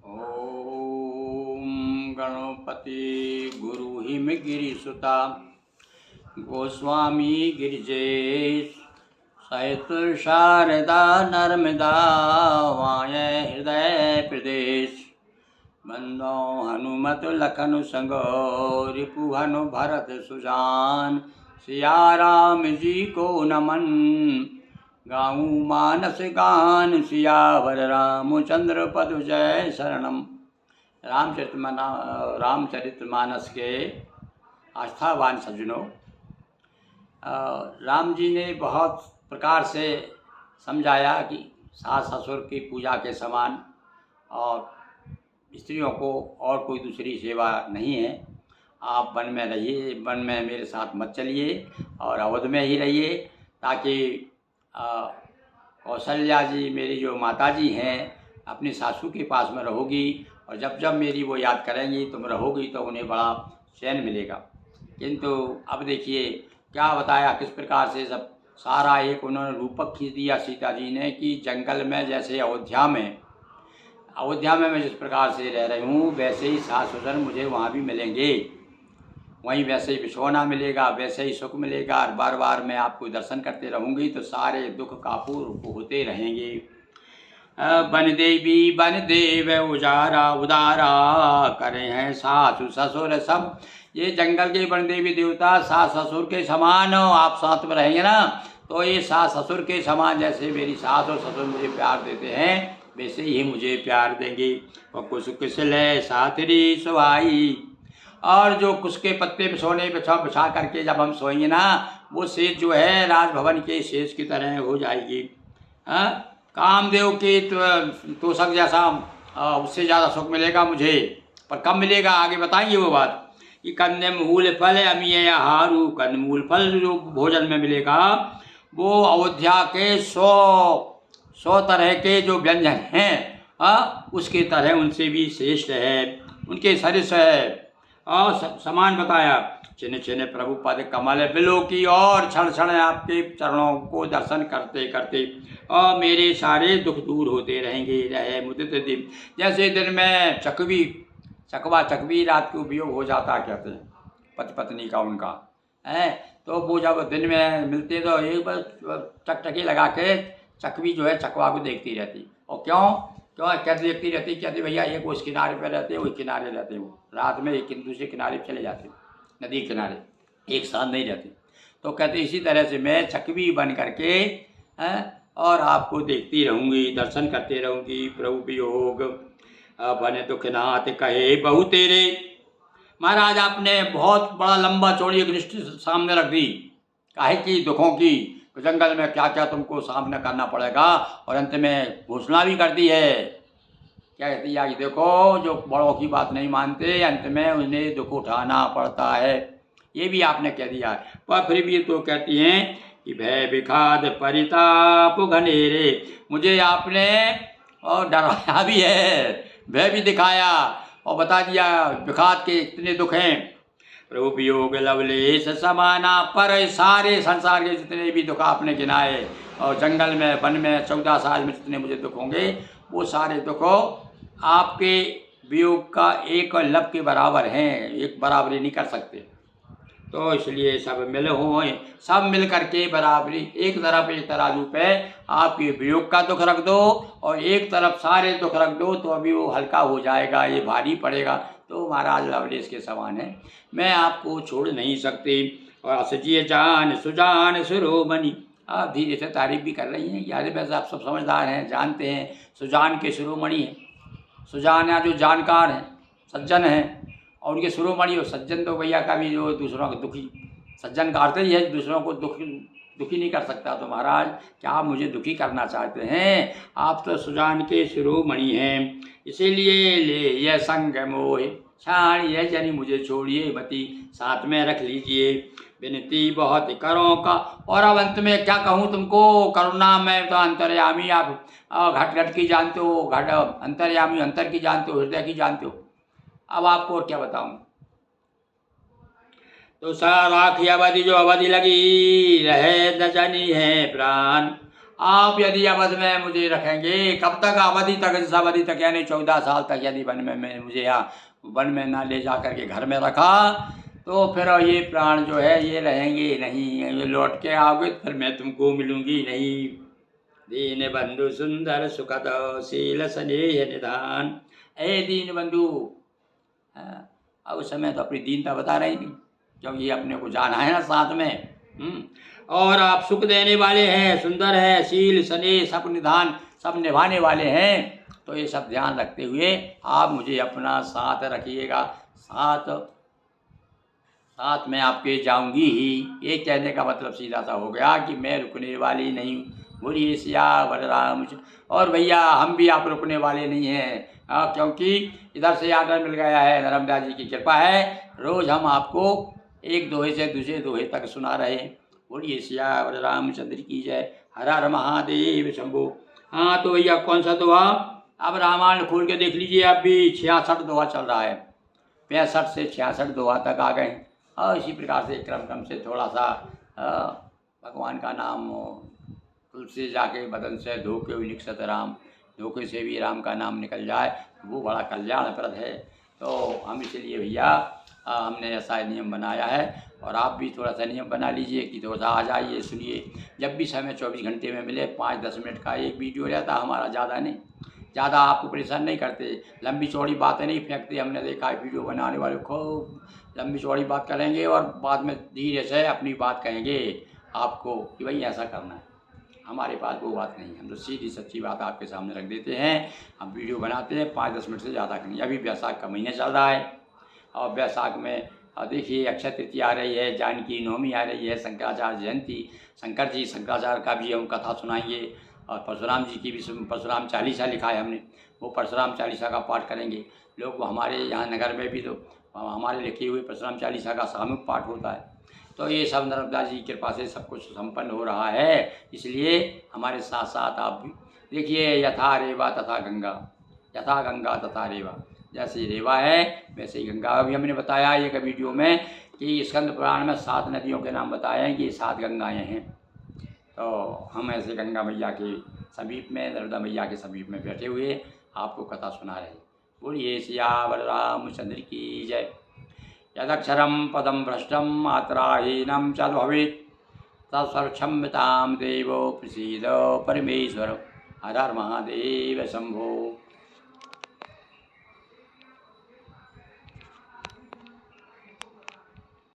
ओम गणपति गुरु हिमगिरिसुता गोस्वामी गिरिजेश सहित शारदा नर्मदा वाय हृदय प्रदेश बंदो हनुमत लखन संगो रिपु हनु भरत सुजान सिया राम जी को नमन गाऊं मानस गान सियावर रामचंद्र पद जय शरणम। रामचरितमानस के आस्थावान सज्जनों, राम जी ने बहुत प्रकार से समझाया कि सास ससुर की पूजा के समान और स्त्रियों को और कोई दूसरी सेवा नहीं है। आप वन में रहिए, वन में मेरे साथ मत चलिए और अवध में ही रहिए, ताकि कौशल्या जी मेरी जो माता जी हैं अपनी सासू के पास में रहोगी और जब जब मेरी वो याद करेंगी तुम रहोगी तो उन्हें बड़ा चैन मिलेगा। किंतु अब देखिए क्या बताया, किस प्रकार से सब सारा एक उन्होंने रूपक खींच दिया सीता जी ने कि जंगल में जैसे अयोध्या में मैं जिस प्रकार से रह रही हूँ वैसे ही सास ससुर मुझे वहाँ भी मिलेंगे, वहीं वैसे ही बिछौना मिलेगा, वैसे ही सुख मिलेगा और बार बार मैं आपको दर्शन करते रहूँगी तो सारे दुख काफूर होते रहेंगे। बन देवी बन देव उजारा उदारा करे हैं सासु ससुर सब। ये जंगल के बन देवी देवता सास ससुर के समान हो, आप साथ में रहेंगे ना तो ये सास ससुर के समान, जैसे मेरी सास और ससुर मुझे प्यार देते हैं वैसे ही मुझे प्यार देंगे। और कुछ कुशल साथरी सुहाई, और जो कुश के पत्ते पे सोने बिछा करके जब हम सोएंगे ना वो सेज जो है राजभवन के सेज की तरह हो जाएगी। कामदेव के तोषक जैसा उससे ज़्यादा सुख मिलेगा मुझे, पर कब मिलेगा आगे बताएंगे वो बात। कि कंदमूल फल अमीय आहारू, कंदमूल फल जो भोजन में मिलेगा वो अयोध्या के 100 तरह के जो व्यंजन हैं उसके तरह उनसे भी श्रेष्ठ है, उनके सरिस है और समान बताया। चिन्ह चिन्ह प्रभु पद कमल बिलो की, और क्षण क्षण आपके चरणों को दर्शन करते करते और मेरे सारे दुख दूर होते रहेंगे। रहे मुदित दिन, जैसे दिन में चकवी रात को वियोग हो जाता कहते हैं पति पत्नी का उनका है, तो वो जब दिन में मिलते तो एक बार चकचकी लगा के चकवी जो है चकवा को देखती रहती। और क्यों क्या देखती रहती, कहती भैया एक उस किनारे पर रहते वो किनारे रहते, वो रात में एक दूसरे किनारे पर चले जाते, नदी किनारे एक साथ नहीं रहते। तो कहते इसी तरह से मैं चकवी बन करके और आपको देखती रहूँगी, दर्शन करते रहूँगी। प्रभु वियोग बने दुख नाथ कहे बहु तेरे। महाराज आपने बहुत बड़ा लंबा चौड़ी एक लिस्ट सामने रख दी, काहे की दुखों की, जंगल में क्या क्या तुमको सामना करना पड़ेगा, और अंत में घोषणा भी कर दी है। क्या कहती है कि देखो जो बड़ों की बात नहीं मानते अंत में उन्हें दुख उठाना पड़ता है, ये भी आपने कह दिया है। पर फिर भी तो कहती हैं कि भय विखाद परिताप घनेरे, मुझे आपने और डराया भी है, भय भी दिखाया और बता दिया विखाद के इतने दुख हैं। प्रभु वियोग लवलेश समाना, पर सारे संसार के जितने भी दुख आपने गिनाए और जंगल में वन में 14 साल में जितने मुझे दुख होंगे वो सारे दुख आपके वियोग का एक लब के बराबर हैं, एक बराबरी नहीं कर सकते। तो इसलिए सब मिल हो, सब मिल करके बराबरी एक तरफ एक तराजू पे आपके वियोग का दुख रख दो और एक तरफ सारे दुख रख दो तो अभी वो हल्का हो जाएगा, ये भारी पड़ेगा। तो महाराज लवलेश के समान है, मैं आपको छोड़ नहीं सकती। और असजिए जान सुजान शिरोमणि, आप धीरे से तारीफ भी कर रही हैं, यार वैसे आप सब समझदार हैं, जानते हैं सुजान के शिरोमणि हैं। सुजान या जो जानकार हैं, सज्जन हैं, और उनके शिरोमणि हो सज्जन, तो भैया का भी जो दूसरों को दुखी, सज्जन का अर्थ ही है दूसरों को दुखी नहीं कर सकता। तो महाराज क्या आप मुझे दुखी करना चाहते हैं, आप तो सुजान के शिरोमणि हैं, इसीलिए ले यह संग मोह छाड़िए, यानी मुझे छोड़िए मती, साथ में रख लीजिए, विनती बहुत करो का। और अब अंत में क्या कहूँ तुमको, करुणा में तो अंतर्यामी, आप घट घट की जानते हो, घट अंतर्यामी अंतर की जानते हो, हृदय की जानते हो, अब आपको और क्या बताऊं। तो साराखी अवधि जो अवधि लगी रहे न जानी है प्राण, आप यदि अवध में मुझे रखेंगे, कब तक अवधि तक, जिस अवधि तक यानी 14 साल तक यदि वन में मैं मुझे यहाँ वन में ना ले जा करके घर में रखा, तो फिर ये प्राण जो है ये रहेंगे नहीं, ये लौट के आओगे फिर मैं तुमको मिलूंगी नहीं। दीन बंधु सुंदर सुखद शील स्नेह निधान। ए दीन बंधु, अब उस समय तो अपनी दीनता बता रही थी, क्योंकि ये अपने को जाना है ना साथ में। और आप सुख देने वाले हैं, सुंदर है, शील स्नेह सब निधान सब निभाने वाले हैं। तो ये सब ध्यान रखते हुए आप मुझे अपना साथ रखिएगा, साथ में आपके जाऊंगी ही। ये कहने का मतलब सीधा सा हो गया कि मैं रुकने वाली नहीं हूँ। बोलिए सियावर रामचंद्र। और भैया हम भी आप रुकने वाले नहीं हैं, क्योंकि इधर से आर्डर मिल गया है, नर्मदा जी की कृपा है, रोज़ हम आपको एक दोहे से दूसरे दोहे तक सुना रहे हैं। बोलिए सियावर रामचंद्र की जय। हर हर महादेव शंभो। हाँ तो भैया कौन सा दोहा, अब रामायण खोल के देख लीजिए, अब भी 66 दोहा चल रहा है, 65 से 66 दोहा तक आ गए। और इसी प्रकार से क्रम से थोड़ा सा भगवान का नाम तुलसी जाके बदन से धोखे हुई निकसत राम, धोखे से भी राम का नाम निकल जाए वो बड़ा कल्याणप्रद है। तो हम इसलिए भैया हमने ऐसा नियम बनाया है, और आप भी थोड़ा सा नियम बना लीजिए कि थोड़ा सा आ जाइए, सुनिए। जब भी समय 24 घंटे में मिले, 5-10 मिनट का एक वीडियो रहता हमारा, ज़्यादा नहीं, ज़्यादा आपको परेशान नहीं करते, लंबी चौड़ी बातें नहीं फेंकते। हमने देखा है वीडियो बनाने वाले खूब लंबी चौड़ी बात करेंगे और बाद में धीरे से अपनी बात कहेंगे आपको कि भाई ऐसा करना है। हमारे पास वो बात नहीं है, हम तो सीधी सच्ची बात आपके सामने रख देते हैं। हम वीडियो बनाते हैं 5-10 मिनट से ज़्यादा नहीं। अभी वैशाख का महीना चल रहा है, और वैशाख में देखिए अक्षय तृतीया आ रही है, जानकी नवमी आ रही है, शंकराचार्य जयंती, शंकर जी शंकराचार्य का भी हम कथा सुनाएंगे, और परशुराम जी की भी परशुराम चालीसा लिखा है हमने, वो परशुराम चालीसा का पाठ करेंगे लोग। हमारे यहाँ नगर में भी तो हमारे लिखे हुए परशुराम चालीसा का सामूहिक पाठ होता है। तो ये सब नर्मदा जी की कृपा से सब कुछ संपन्न हो रहा है, इसलिए हमारे साथ साथ आप भी देखिए। यथा रेवा तथा गंगा, यथा गंगा तथा रेवा, जैसे रेवा है वैसे ही गंगा। अभी हमने बताया एक वीडियो में कि स्कंद पुराण में 7 नदियों के नाम बताए हैं कि 7 गंगाएँ हैं। तो हम ऐसे गंगा मैया के समीप में, नर्मदा मैया के समीप में बैठे हुए आपको कथा सुना रहे हैं। बोलिए सियावर रामचंद्र की जय। यदक्षरं पदं भ्रष्टं मात्राहीनं च भवेत् तत्सर्वक्षम्यतां देवो प्रसीद परमेश्वर। हर हर महादेव शंभो।